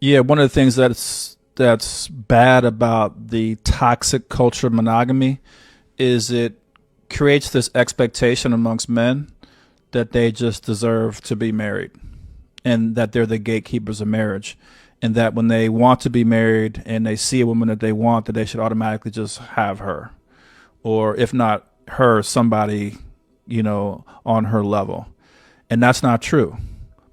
Yeah, one of the things that's bad about the toxic culture of monogamy is it creates this expectation amongst men that they just deserve to be married and that they're the gatekeepers of marriage, and that when they want to be married and they see a woman that they want, that they should automatically just have her, or if not her, somebody, on her level. And that's not true.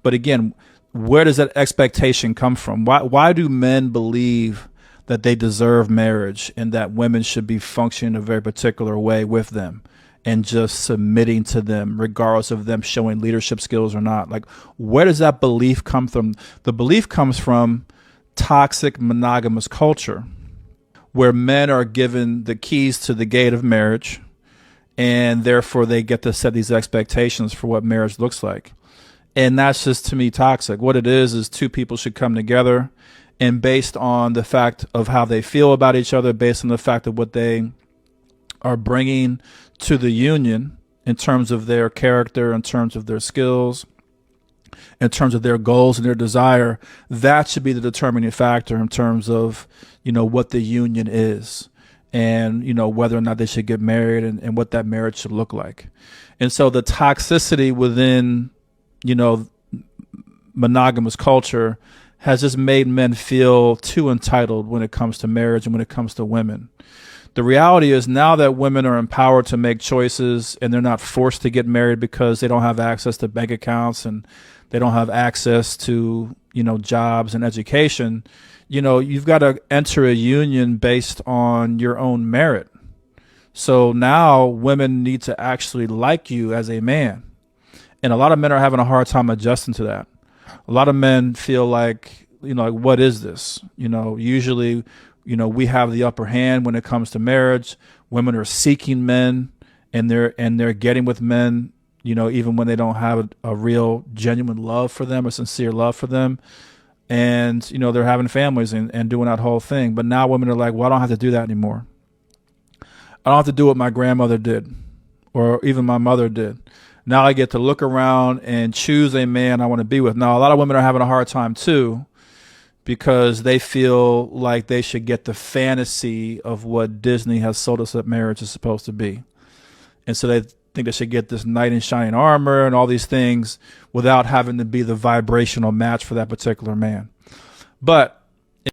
But again, where does that expectation come from? Why do men believe that they deserve marriage and that women should be functioning a very particular way with them and just submitting to them regardless of them showing leadership skills or not? Like, where does that belief come from? The belief comes from toxic monogamous culture where men are given the keys to the gate of marriage, and therefore they get to set these expectations for what marriage looks like. And that's just, to me, toxic. What it is two people should come together, and based on the fact of how they feel about each other, based on the fact of what they are bringing to the union in terms of their character, in terms of their skills, in terms of their goals and their desire, that should be the determining factor in terms of, what the union is, and, whether or not they should get married, and what that marriage should look like. And so the toxicity within, monogamous culture has just made men feel too entitled when it comes to marriage and when it comes to women. The reality is, now that women are empowered to make choices and they're not forced to get married because they don't have access to bank accounts and they don't have access to, jobs and education, you've got to enter a union based on your own merit. So now women need to actually like you as a man. And a lot of men are having a hard time adjusting to that. A lot of men feel like, what is this? Usually, we have the upper hand when it comes to marriage. Women are seeking men, and they're getting with men, even when they don't have a real genuine love for them, a sincere love for them. And, they're having families and doing that whole thing. But now women are like, well, I don't have to do that anymore. I don't have to do what my grandmother did, or even my mother did. Now I get to look around and choose a man I want to be with. Now, a lot of women are having a hard time too, because they feel like they should get the fantasy of what Disney has sold us that marriage is supposed to be. And so they think they should get this knight in shining armor and all these things without having to be the vibrational match for that particular man. But